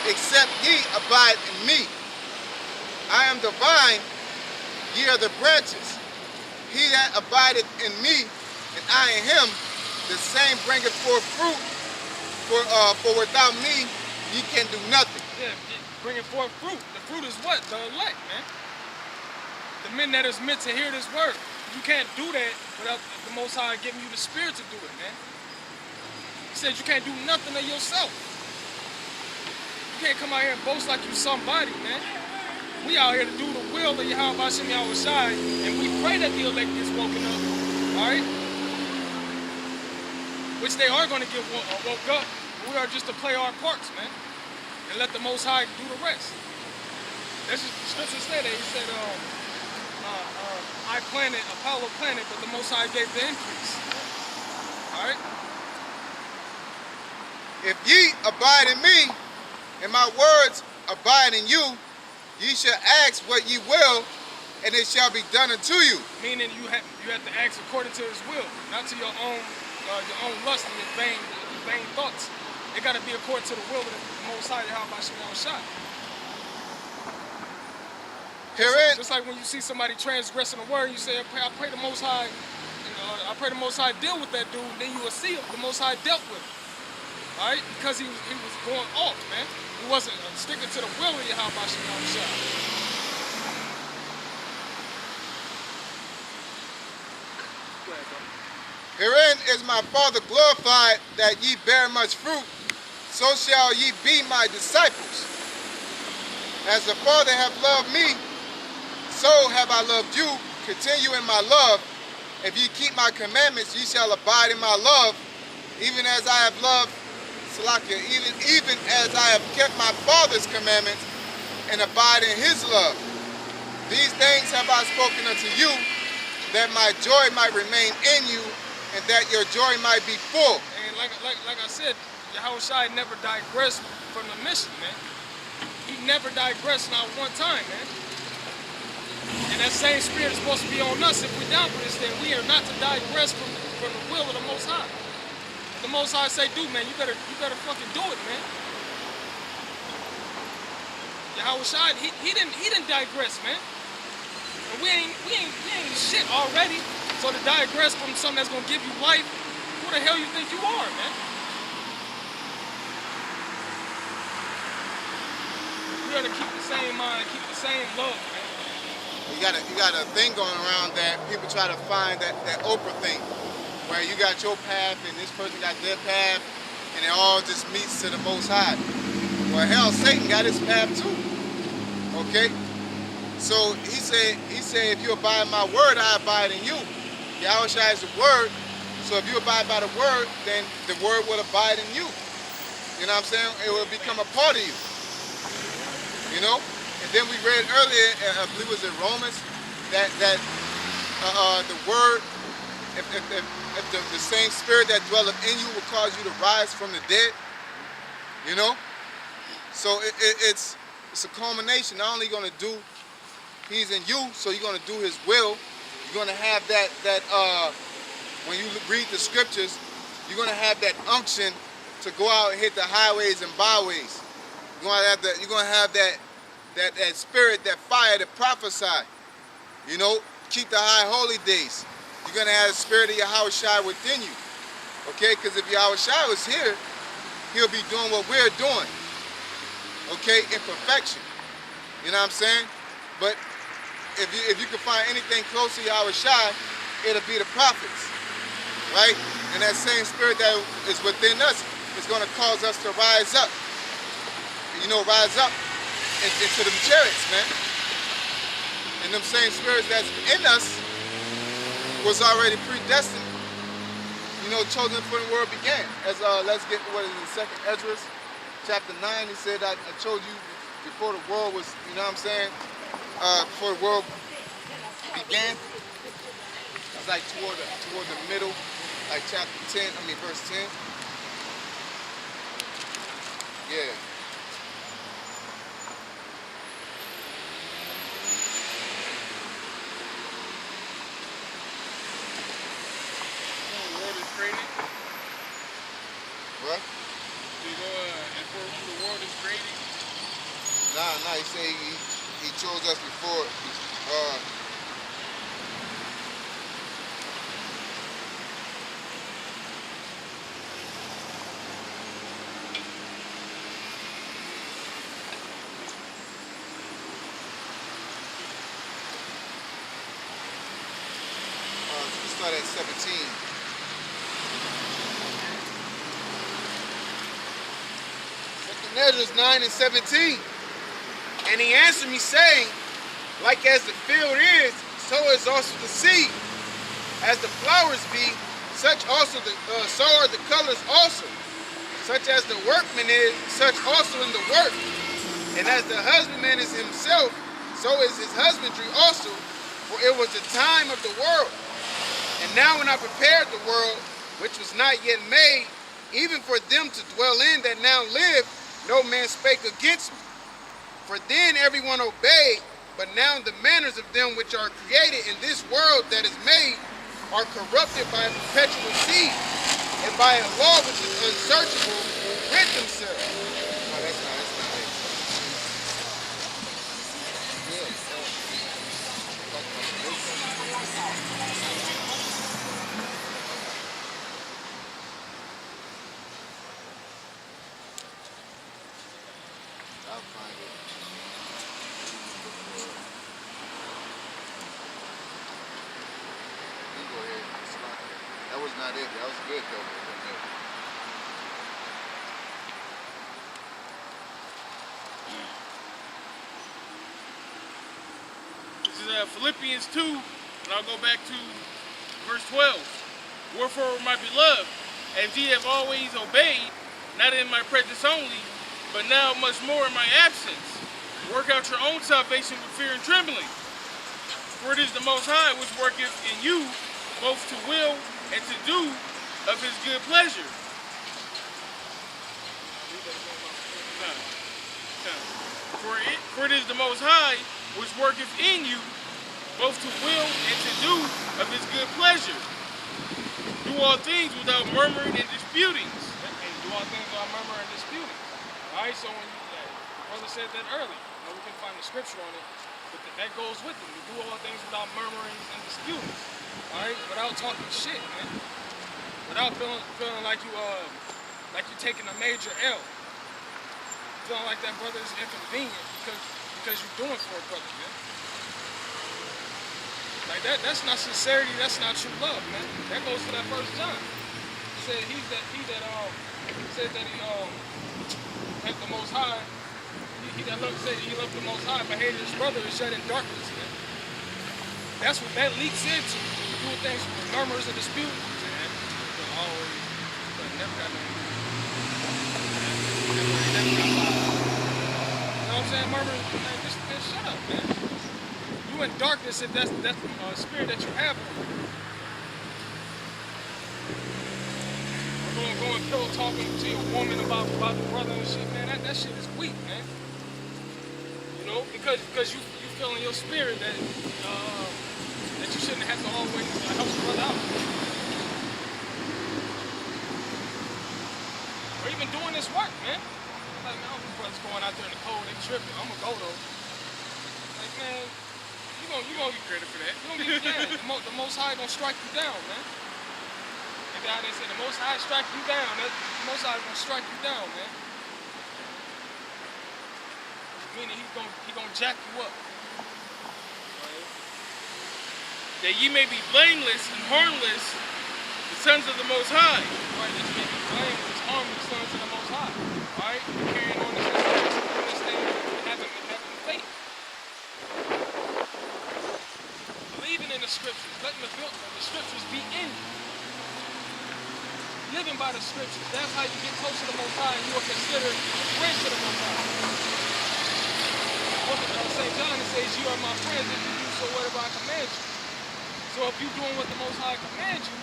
except ye abide in me. I am the vine, ye are the branches. He that abideth in me, and I in him, the same bringeth forth fruit. For without me, ye can do nothing. Yeah, bringing forth fruit. The fruit is what? The elect, man. The men that is meant to hear this word. You can't do that without the Most High giving you the Spirit to do it, man. He said you can't do nothing of yourself. You can't come out here and boast like you somebody, man. We out here to do the will of Yahweh Hashem Yahweh Shai, and we pray that the elect gets woken up, all right? Which they are going to get woke up. We are just to play our parts, man, and let the Most High do the rest. That's just the scripture said that. He said, I planted, Apollo planted, but the Most High gave the increase. All right? If ye abide in me, and my words abide in you, ye shall ask what ye will, and it shall be done unto you. Meaning you have to act according to His will, not to your own lust and your vain thoughts. It got to be according to the will of the Most High, Yahweh Shemel Shai. Just like when you see somebody transgressing the word, you say, I pray the Most High, I pray the Most High deal with that dude, then you will see him. The Most High dealt with him. All right? Because he was going off, man. He wasn't sticking to the will of Yahweh Shemel Shai. Herein is my Father glorified, that ye bear much fruit, so shall ye be my disciples. As the Father hath loved me, so have I loved you. Continue in my love. If ye keep my commandments, ye shall abide in my love, even as I have loved, Salakia, even as I have kept my Father's commandments, and abide in his love. These things have I spoken unto you, that my joy might remain in you, and that your joy might be full. And like I said, Yahweh Shai never digressed from the mission, man. He never digressed not one time, man. And that same spirit is supposed to be on us if we're down for this thing. We are not to digress from the will of the Most High. The Most High say, dude, man, you better fucking do it, man. Yahweh Shai, he didn't digress, man. And we ain't shit already. So to digress from something that's gonna give you life, who the hell you think you are, man? We gotta keep the same mind, keep the same love, man. You got a thing going around that people try to find that Oprah thing, where you got your path and this person got their path, and it all just meets to the Most High. Well, hell, Satan got his path too. Okay? So he said, if you abide in my word, I abide in you. Yahweh Shai is the word, so if you abide by the word, then the word will abide in you. You know what I'm saying? It will become a part of you. You know? And then we read earlier, I believe it was in Romans, that the word, if the same spirit that dwelleth in you will cause you to rise from the dead, you know? So it's a culmination. Not only going to do, he's in you, so you're going to do his will. You're going to have that when you read the scriptures, you're going to have that unction to go out and hit the highways and byways. You're going to have that spirit, that fire to prophesy. You know, keep the high holy days. You're going to have the spirit of Yahweh Shai within you. Okay, because if Yahweh Shai was here, he'll be doing what we're doing. Okay, in perfection. You know what I'm saying? But if you can find anything close to Yahweh Shai, it'll be the prophets, right? And that same spirit that is within us is going to cause us to rise up. You know, rise up into the chariots, man. And them same spirits that's in us was already predestined. You know, chosen before the world began. As let's get to what is in 2nd Ezra, chapter 9. He said, I chose you before the world was, you know what I'm saying? Before the world began. It's like toward the middle, like verse 10. Yeah. The world is created. What? Do you know and for whom the world is created? Nah, he said he chose us before. We start at 17. Second Ezra 9 and 17. And he answered me, saying, like as the field is, so is also the seed. As the flowers be, such also so are the colors also. Such as the workman is, such also in the work. And as the husbandman is himself, so is his husbandry also. For it was the time of the world. And now when I prepared the world, which was not yet made, even for them to dwell in that now live, no man spake against me. For then everyone obeyed, but now the manners of them which are created in this world that is made are corrupted by a perpetual seed, and by a law which is unsearchable, rid themselves. No, that's not it. I'll find it. You go ahead. That was not it. That was good though. This is Philippians 2, and I'll go back to verse 12. Wherefore, my beloved, as ye have always obeyed, not in my presence only, but now much more in my absence, work out your own salvation with fear and trembling. For it is the Most High which worketh in you both to will and to do of his good pleasure. For it is the Most High which worketh in you both to will and to do of his good pleasure. Do all things without murmuring and disputings. And do all things without murmuring and disputing. Alright, so when the brother said that earlier, we can find the scripture on it, but that goes with it. You do all things without murmuring and disputing. Alright, without talking shit, man. Without feeling like you're taking a major L. Feeling like that brother is inconvenient because you're doing for a brother, man. Like that's not sincerity, that's not true love, man. That goes to that first John. He said he said that he loved the Most High. He loved the Most High, but hated his brother is shut in darkness, man. That's what that leaks into. You do things with murmurs and disputes, man. But always, but never got no. You know what I'm saying? Murmurs, man, just shut up, man. You in darkness if that's the spirit that you have. We're going pillow talking to your woman about the brother and shit, man. That shit is weak, man. You know, because you feel in your spirit that you shouldn't have to always help your brother out. Or even doing this work, man. Like, man, these brothers going out there in the cold, they tripping. I'm gonna go though. Like, man, you gonna get credit for that. You gonna get the Most High gonna strike you down, man. And God, they said the Most High strike you down. The Most High gonna strike you down, man. Meaning he gonna jack you up. That ye may be blameless and harmless, the sons of the Most High. Right, that you may be blameless, harmless sons of the Most High. Alright? Carrying on this thing, having faith. Believing in the scriptures, letting the scriptures be in you. Living by the scriptures. That's how you get close to the Most High and you are considered a friend to the Most High. St. John, it says, you are my friends if you do so whatever I command you. So if you're doing what the Most High commands you,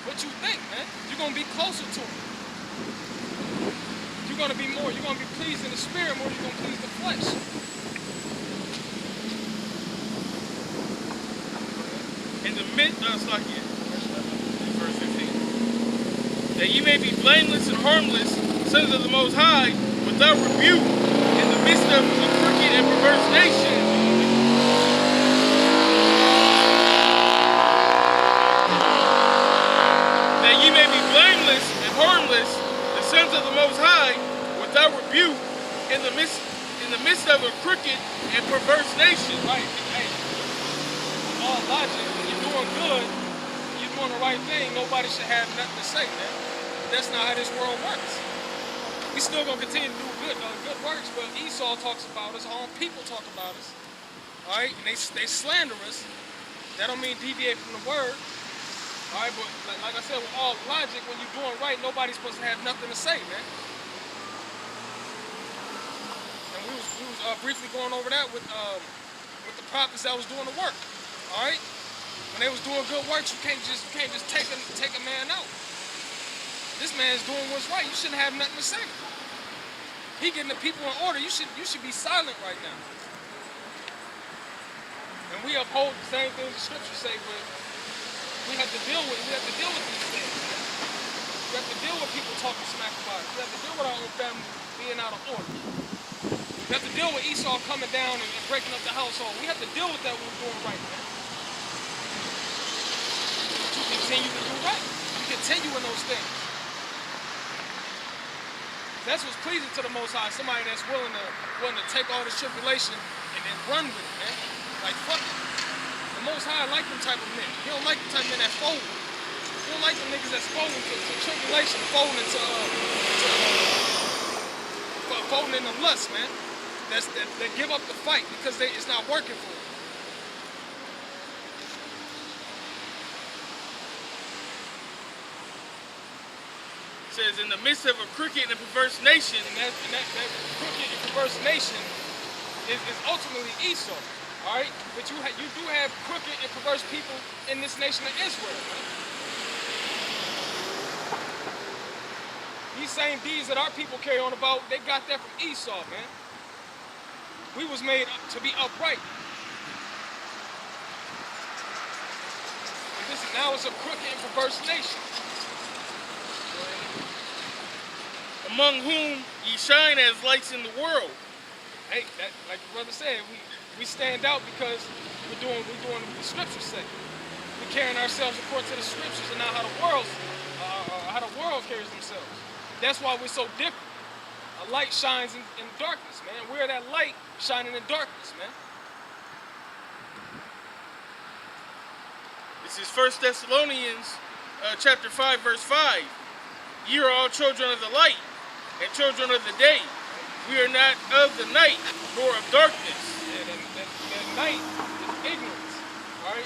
what you think, man? You're going to be closer to him. You're going to be pleased in the spirit more than you're going to please the flesh. In the midst of verse 15. That ye may be blameless and harmless, sons of the Most High, without rebuke, in the midst of in the midst of a crooked and perverse nation. Right. Hey, all logic. When you're doing good, you're doing the right thing. Nobody should have nothing to say, man. But that's not how this world works. We still gonna continue to do good works, but Esau talks about us. Our own people talk about us. All right, and they slander us. That don't mean deviate from the word. All right, but like I said, with all logic, when you're doing right, nobody's supposed to have nothing to say, man. And we was briefly going over that with the prophets that was doing the work. All right, when they was doing good works, you can't just take a man out. This man's doing what's right. You shouldn't have nothing to say. He getting the people in order. You should be silent right now. And we uphold the same things the scriptures say, but we have to deal with these things. We have to deal with people talking smack about it. We have to deal with our own family being out of order. We have to deal with Esau coming down and breaking up the household. We have to deal with that when we're doing right, man. To continue to do right. We continue in those things. That's what's pleasing to the Most High. Somebody that's willing to take all this tribulation and run with it, man. Like, fuck it. The Most High like them type of men. He don't like the type of men that fold. He don't like them niggas that's folding to tribulation, folding into lust, man. That give up the fight because it's not working for them. Says in the midst of a crooked and perverse nation. And that crooked and perverse nation is ultimately Esau. All right, but you do have crooked and perverse people in this nation of Israel, man. These same deeds that our people carry on about, they got that from Esau, man. We was made to be upright. And now it's a crooked and perverse nation. Among whom ye shine as lights in the world. Hey, like the brother said, we stand out because we're doing what the scriptures say. We're carrying ourselves according to the scriptures and not how the world carries themselves. That's why we're so different. A light shines in darkness, man. We're that light shining in darkness, man. This is 1 Thessalonians chapter 5, verse 5. Ye are all children of the light and children of the day. We are not of the night nor of darkness. Yeah, that night is ignorance, right?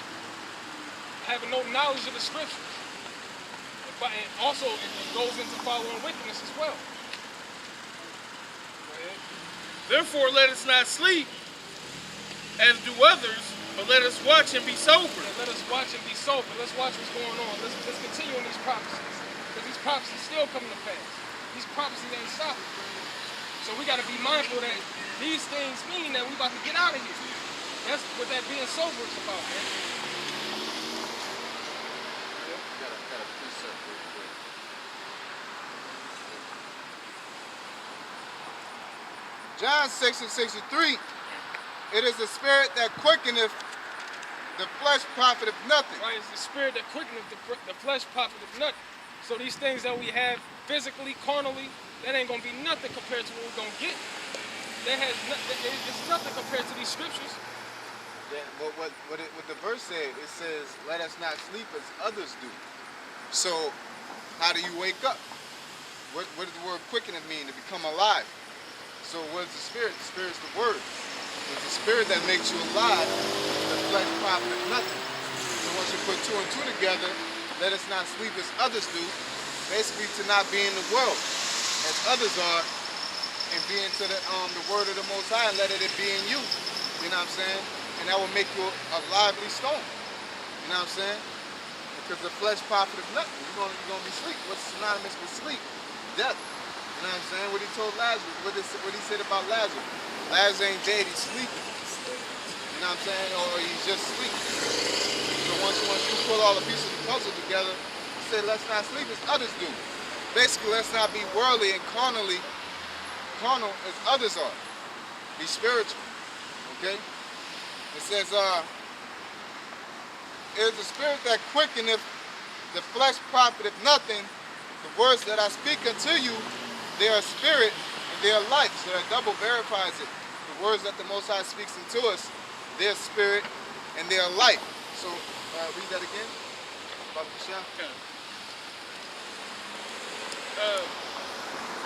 Having no knowledge of the scriptures. But and also it goes into following wickedness as well. Go ahead. Therefore let us not sleep as do others, but let us watch and be sober. Yeah, let us watch and be sober. Let's watch what's going on. Let's continue in these prophecies. Because these prophecies still coming to pass. These prophecies ain't stopping. So we got to be mindful that these things mean that we about to get out of here. That's what that being sober is about, man. Got a precept real quick. John 6:63. It is the spirit that quickeneth, the flesh profiteth nothing. Right, it's the spirit that quickeneth, the flesh profiteth nothing. So these things that we have physically, carnally, that ain't gonna be nothing compared to what we're gonna get. It's nothing compared to these scriptures. Yeah, but what the verse said, it says, "Let us not sleep as others do." So, how do you wake up? What does the word quickeneth mean? To become alive. So, what is the spirit? The spirit is the word. It's the spirit that makes you alive. The flesh profiteth nothing. So, once you put two and two together, let us not sleep as others do. Basically, to not be in the world as others are, and be into the word of the Most High, and let it be in you. You know what I'm saying? And that will make you a lively stone. You know what I'm saying? Because the flesh profiteth nothing. You're gonna be sleep. What's synonymous with sleep? Death. You know what I'm saying? What he told Lazarus. What he said about Lazarus. Lazarus ain't dead. He's sleeping. You know what I'm saying? Or he's just sleeping. So once you pull all the pieces of the puzzle together, he said, let's not sleep as others do. Basically, let's not be worldly and carnal as others are. Be spiritual. Okay? It says, it is the spirit that quickeneth, the flesh profiteth nothing. The words that I speak unto you, they are spirit, and their life. So that double verifies it. The words that the Most High speaks into us, their spirit and their life. So read that again. Brother Michelle. Okay.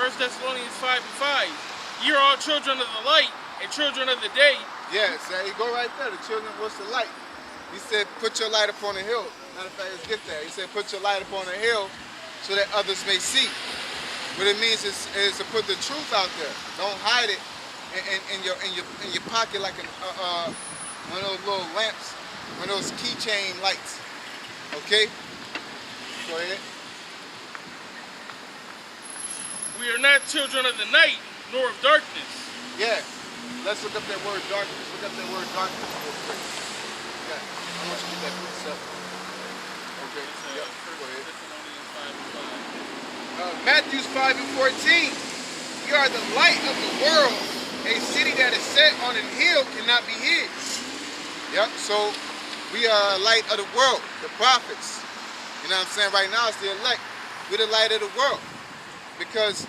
1 Thessalonians 5:5. Ye are all children of the light and children of the day. Yes, you go right there. The children, what's the light? He said, put your light upon a hill. Matter of fact, let's get there. He said, put your light upon a hill so that others may see. What it means is to put the truth out there. Don't hide it in your pocket like one of those little lamps, one of those keychain lights. Okay? Go ahead. We are not children of the night, nor of darkness. Yeah. Let's look up that word darkness. Look up that word darkness real quick. Yeah. I want you to get that for yourself. Okay. Yep. Go ahead. Matthew 5:14. You are the light of the world. A city that is set on a hill cannot be hid. Yep. So we are light of the world, the prophets. You know what I'm saying? Right now it's the elect. We're the light of the world. Because